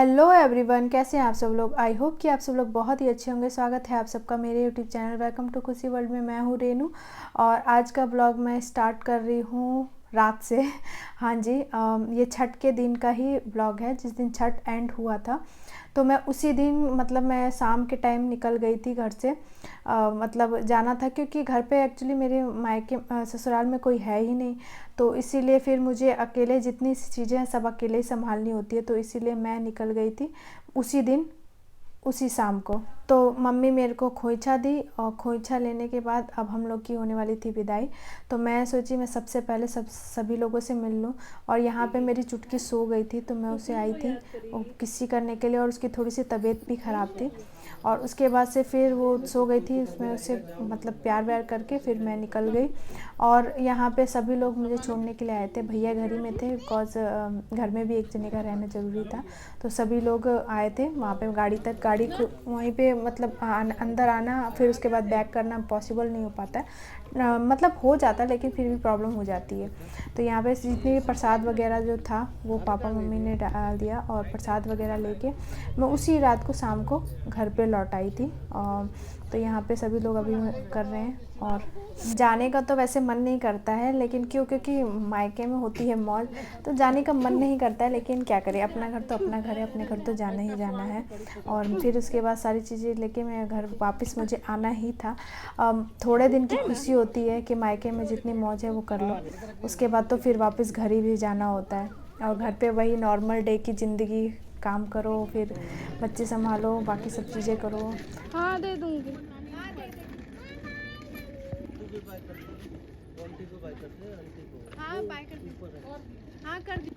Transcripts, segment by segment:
Hello everyone, कैसे हैं आप सब लोग। आई होप कि आप सब लोग बहुत ही अच्छे होंगे। स्वागत है आप सबका मेरे यूट्यूब चैनल वेलकम टू खुशी वर्ल्ड में। मैं हूँ रेनू और आज का ब्लॉग मैं स्टार्ट कर रही हूँ रात से। हाँ जी, ये छठ के दिन का ही ब्लॉग है, जिस दिन छठ एंड हुआ था। तो मैं उसी दिन मतलब मैं शाम के टाइम निकल गई थी घर से। मतलब जाना था क्योंकि घर पे एक्चुअली मेरे मायके ससुराल में कोई है ही नहीं। तो इसीलिए फिर मुझे अकेले जितनी चीज़ें हैं सब अकेले ही संभालनी होती है। तो इसीलिए मैं निकल गई थी उसी दिन, उसी शाम को। तो मम्मी मेरे को खोइछा दी और खोइछा लेने के बाद अब हम लोग की होने वाली थी विदाई। तो मैं सोची मैं सबसे पहले सभी लोगों से मिल लूँ। और यहाँ पे मेरी चुटकी सो गई थी तो मैं उसे आई थी किस्सी करने के लिए, और उसकी थोड़ी सी तबीयत भी ख़राब थी। और उसके बाद से फिर वो सो गई थी, उसमें उसे मतलब प्यार व्यार करके फिर मैं निकल गई। और यहाँ पे सभी लोग मुझे छोड़ने के लिए आए थे। भैया घर ही में थे बिकॉज घर में भी एक जने का रहना ज़रूरी था। तो सभी लोग आए थे वहाँ पे गाड़ी तक। गाड़ी को वहीं पे मतलब अंदर आना फिर उसके बाद बैक करना पॉसिबल नहीं हो पाता है। मतलब हो जाता है लेकिन फिर भी प्रॉब्लम हो जाती है। तो यहाँ पे जितने भी प्रसाद वगैरह जो था वो पापा मम्मी ने डाल दिया, और प्रसाद वगैरह लेके मैं उसी रात को शाम को घर पे लौट आई थी। तो यहाँ पे सभी लोग अभी कर रहे हैं। और जाने का तो वैसे मन नहीं करता है, लेकिन क्योंकि मायके में होती है मौज, तो जाने का मन नहीं करता है। लेकिन क्या करें, अपना घर तो अपना घर है, अपने घर तो जाना ही जाना है। और फिर उसके बाद सारी चीज़ें लेके मैं घर वापस मुझे आना ही था। थोड़े दिन की खुशी होती है कि मायके में जितनी मौज है वो कर लो, उसके बाद तो फिर वापस घर ही भी जाना होता है। और घर पे वही नॉर्मल डे की ज़िंदगी, काम करो, फिर बच्चे संभालो, बाकी सब चीज़ें करो। हाँ दे दूँगी। हाँ बाय कर दी। हाँ कर दी।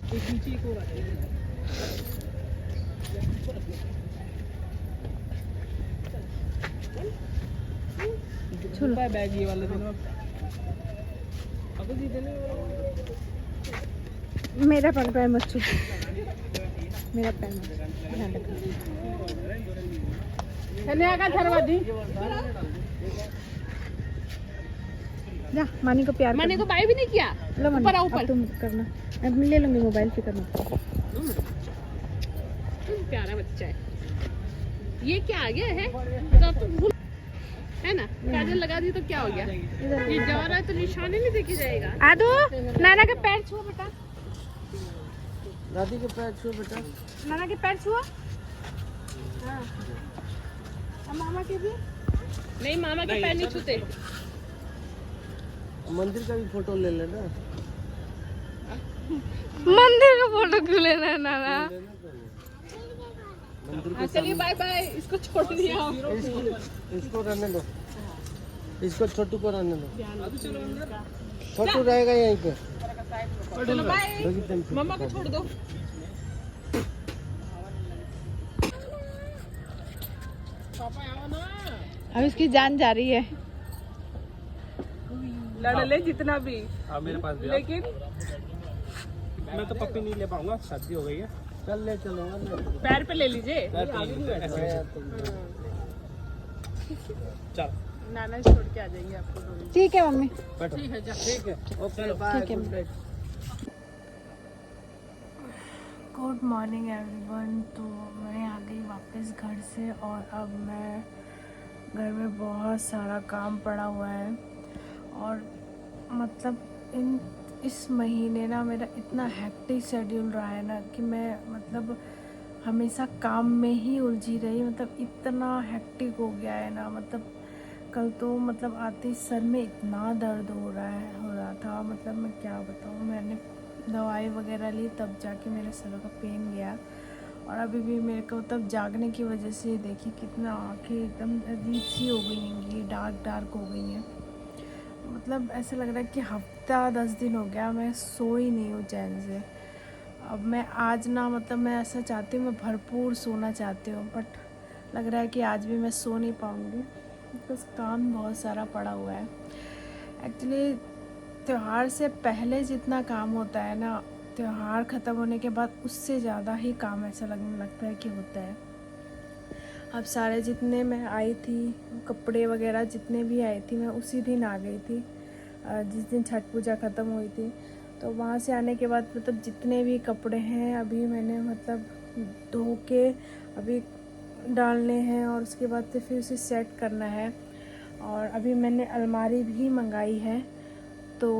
एक नीचे एक और आती है। चलो बैग ये वाला देना। अब जी देने मेरा पैर मत छू, मेरा पैर मत ध्यान रखना। धन्यवाद का धरवादी जा। मानी को प्यार, मानी को बाय भी नहीं किया। ऊपर ऊपर तुम करना, अब ले लूंगी मोबाइल पे करना। प्यारा बच्चा है ये। क्या आ गया है है ना। काजल लगा दी तो क्या हो गया, ये जा रहा है तो निशानी नहीं देखी जाएगा। आदो नाना का पैर छुओ बेटा, दादी के पैर छुओ बेटा, नाना के पैर छुओ। हाँ मामा के भी नहीं, मामा के पैर नहीं छूते। मंदिर का भी फोटो ले लेना। मंदिर का फोटो क्यों लेना है नाना। चलिए बाय बाय, इसको छोड़ दिया। इसको रहने दो, इसको छोटू को रहने दो। छोटू रहेगा यहीं पे। चलो बाय, मम्मा को छोड़ दो। अब इसकी जान जा रही है। लड़ ले जितना भी मेरे पास भी, लेकिन मैं तो पप्पी नहीं ले पाऊंगा, शादी हो गई है। चल ले चलो, पैर पे ले लीजिए। चल नाना छोड़ के आ जाएंगे आपको। ठीक है मम्मी, ठीक है जा। ठीक है okay bye. Good morning everyone. तो मैं आ गई वापस घर से, और अब मैं घर में बहुत सारा काम पड़ा हुआ है। और मतलब इस महीने ना मेरा इतना हेक्टिक शेड्यूल रहा है ना कि मैं मतलब हमेशा काम में ही उलझी रही। मतलब इतना हेक्टिक हो गया है ना, मतलब कल तो मतलब आते सर में इतना दर्द हो रहा था। मतलब मैं क्या बताऊँ, मैंने दवाई वगैरह ली तब जाके मेरे सर का पेन गया। और अभी भी मेरे को तब जागने की वजह से देखिए कितना आँखें एकदम अजीब सी हो गई हैं, ये डार्क डार्क हो गई हैं। मतलब ऐसा लग रहा है कि हफ्ता 10 दिन हो गया मैं सो ही नहीं हूँ चैन से। अब मैं आज ना मतलब मैं ऐसा चाहती हूँ, मैं भरपूर सोना चाहती हूँ, बट लग रहा है कि आज भी मैं सो नहीं पाऊँगी बिकॉज़ काम बहुत सारा पड़ा हुआ है। एक्चुअली त्योहार से पहले जितना काम होता है ना, त्योहार ख़त्म होने के बाद उससे ज़्यादा ही काम ऐसा लगने लगता है कि होता है। अब सारे जितने मैं आई थी, कपड़े वगैरह जितने भी आई थी, मैं उसी दिन आ गई थी जिस दिन छठ पूजा ख़त्म हुई थी। तो वहाँ से आने के बाद मतलब जितने भी कपड़े हैं अभी मैंने मतलब धो के अभी डालने हैं और उसके बाद तो फिर उसे सेट करना है। और अभी मैंने अलमारी भी मंगाई है तो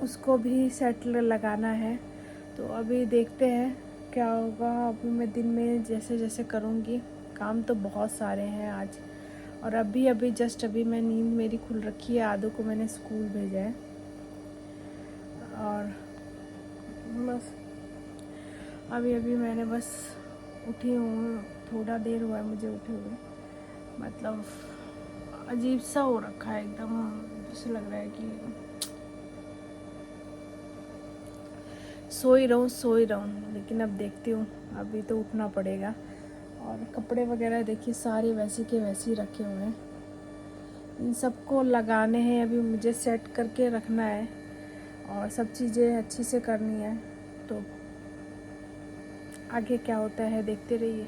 उसको भी सेट लगाना है। तो अभी देखते हैं क्या होगा। अभी मैं दिन में जैसे जैसे करूँगी, काम तो बहुत सारे हैं आज। और अभी जस्ट अभी मैं नींद मेरी खुल रखी है, आदू को मैंने स्कूल भेजा है और बस अभी मैंने बस उठी हूँ, थोड़ा देर हुआ है मुझे उठे हुए। मतलब अजीब सा हो रखा है एकदम, जैसे लग रहा है कि सो ही रहूँ, लेकिन अब देखती हूँ, अभी तो उठना पड़ेगा। और कपड़े वगैरह देखिए सारे वैसे के वैसे ही रखे हुए हैं, इन सबको लगाने हैं, अभी मुझे सेट करके रखना है और सब चीज़ें अच्छी से करनी है। तो आगे क्या होता है देखते रहिए।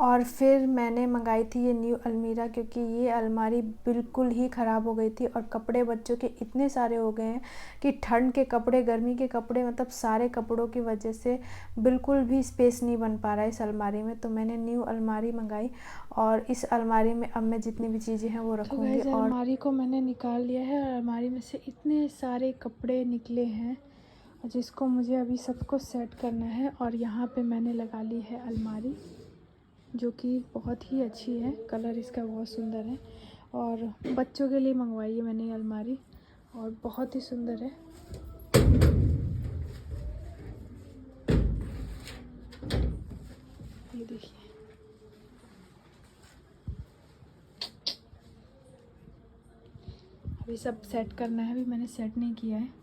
और फिर मैंने मंगाई थी ये न्यू अलमीरा, क्योंकि ये अलमारी बिल्कुल ही ख़राब हो गई थी और कपड़े बच्चों के इतने सारे हो गए हैं कि ठंड के कपड़े, गर्मी के कपड़े, मतलब सारे कपड़ों की वजह से बिल्कुल भी स्पेस नहीं बन पा रहा है इस अलमारी में। तो मैंने न्यू अलमारी मंगाई और इस अलमारी में अब मैं जितनी भी चीज़ें हैं वो रखूँगी। और अलमारी को मैंने निकाल लिया है और अलमारी में से इतने सारे कपड़े निकले हैं जिसको मुझे अभी सबको सेट करना है। और यहाँ पे मैंने लगा ली है अलमारी, जो कि बहुत ही अच्छी है, कलर इसका बहुत सुंदर है। और बच्चों के लिए मंगवाई है मैंने ये अलमारी और बहुत ही सुंदर है। ये देखिए, अभी सब सेट करना है, अभी मैंने सेट नहीं किया है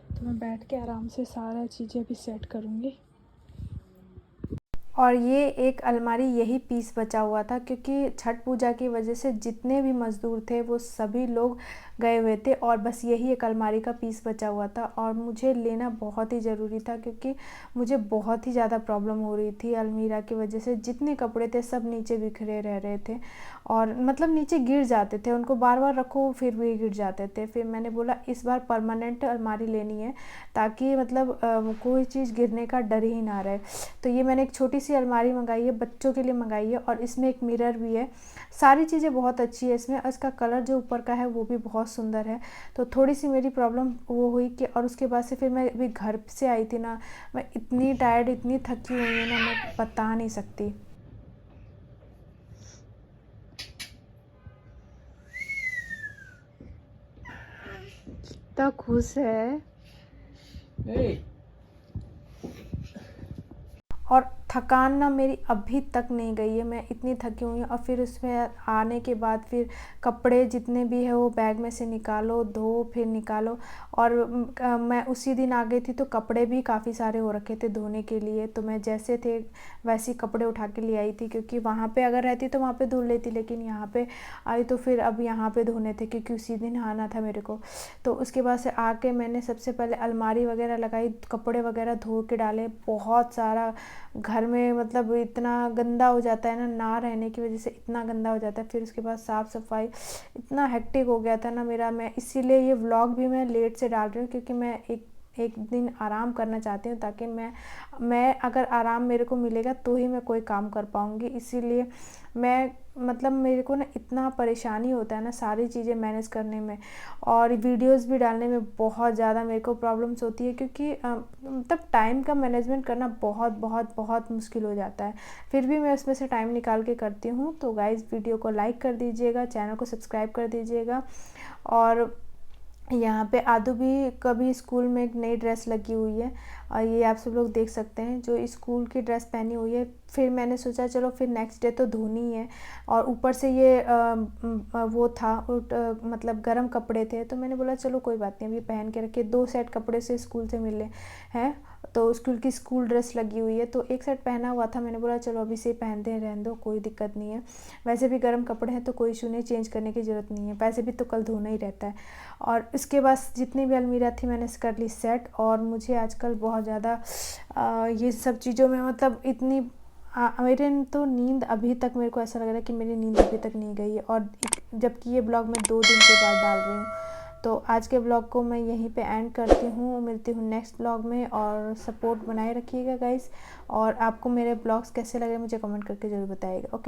तो मैं बैठ के आराम से सारा चीज़ें अभी सेट करूँगी। और ये एक अलमारी यही पीस बचा हुआ था, क्योंकि छठ पूजा की वजह से जितने भी मज़दूर थे वो सभी लोग गए हुए थे और बस यही एक अलमारी का पीस बचा हुआ था। और मुझे लेना बहुत ही ज़रूरी था क्योंकि मुझे बहुत ही ज़्यादा प्रॉब्लम हो रही थी अलमीरा की वजह से। जितने कपड़े थे सब नीचे बिखरे रह रहे थे और मतलब नीचे गिर जाते थे, उनको बार बार रखो फिर भी गिर जाते थे। फिर मैंने बोला इस बार परमानेंट अलमारी लेनी है ताकि मतलब कोई चीज़ गिरने का डर ही ना रहे। तो ये मैंने एक छोटी सी अलमारी मंगाई है, बच्चों के लिए मंगाई है और इसमें एक मिरर भी है। सारी चीज़ें बहुत अच्छी है इसमें और इसका कलर जो ऊपर का है वो भी बहुत सुंदर है। तो थोड़ी सी मेरी प्रॉब्लम वो हुई कि और उसके बाद से फिर मैं अभी घर से आई थी ना, मैं इतनी टायर्ड, इतनी थकी हुई हूँ ना, मैं बता नहीं सकती। कितना खुश है। और थकान ना मेरी अभी तक नहीं गई है, मैं इतनी थकी हुई हूँ। और फिर उसमें आने के बाद फिर कपड़े जितने भी है वो बैग में से निकालो, धो, फिर निकालो। और मैं उसी दिन आ गई थी तो कपड़े भी काफ़ी सारे हो रखे थे धोने के लिए, तो मैं जैसे थे वैसे ही कपड़े उठा के ले आई थी, क्योंकि वहाँ पे अगर रहती तो वहाँ पे धुल लेती, लेकिन यहाँ पे आई तो फिर अब यहाँ पे धोने थे क्योंकि उसी दिन आना था मेरे को। तो उसके बाद से आके मैंने सबसे पहले अलमारी वगैरह लगाई, कपड़े वगैरह धो के डाले। बहुत सारा घर में मतलब इतना गंदा हो जाता है ना रहने की वजह से इतना गंदा हो जाता है। फिर उसके बाद साफ़ सफाई, इतना हेक्टिक हो गया था ना मेरा। मैं इसीलिए ये व्लॉग भी मैं लेट से डाल रही हूँ, क्योंकि मैं एक दिन आराम करना चाहती हूँ, ताकि मैं अगर आराम मेरे को मिलेगा तो ही मैं कोई काम कर पाऊँगी। इसीलिए मैं मतलब मेरे को ना इतना परेशानी होता है ना सारी चीज़ें मैनेज करने में, और वीडियोस भी डालने में बहुत ज़्यादा मेरे को प्रॉब्लम्स होती है, क्योंकि मतलब टाइम का मैनेजमेंट करना बहुत बहुत बहुत मुश्किल हो जाता है। फिर भी मैं उसमें से टाइम निकाल के करती हूँ। तो गाइज़ वीडियो को लाइक कर दीजिएगा, चैनल को सब्सक्राइब कर दीजिएगा और यहाँ पे आदू भी कभी स्कूल में एक नई ड्रेस लगी हुई है और ये आप सब लोग देख सकते हैं जो स्कूल की ड्रेस पहनी हुई है। फिर मैंने सोचा चलो फिर नेक्स्ट डे तो धोनी है, और ऊपर से ये वो था मतलब गर्म कपड़े थे, तो मैंने बोला चलो कोई बात नहीं अभी पहन के रखे। 2 सेट कपड़े से स्कूल से मिले हैं, तो स्कूल की स्कूल ड्रेस लगी हुई है, तो एक सेट पहना हुआ था। मैंने बोला चलो अभी से पहनते हैं, रहने दो, कोई दिक्कत नहीं है। वैसे भी गर्म कपड़े हैं तो कोई इशू नहीं, चेंज करने की ज़रूरत नहीं है, वैसे भी तो कल धोना ही रहता है। और इसके बाद जितनी भी अलमीरा थी मैंने कर ली सेट। और मुझे आजकल बहुत ज़्यादा ये सब चीज़ों में मतलब इतनी मेरे तो नींद अभी तक, मेरे को ऐसा लग रहा है कि मेरी नींद अभी तक नहीं गई है, और जबकि ये ब्लॉग मैं 2 दिन के बाद डाल रही हूँ। तो आज के ब्लॉग को मैं यहीं पे एंड करती हूँ, मिलती हूँ नेक्स्ट ब्लॉग में, और सपोर्ट बनाए रखिएगा गाइस। और आपको मेरे ब्लॉग्स कैसे लगे मुझे कमेंट करके ज़रूर बताइएगा। ओके।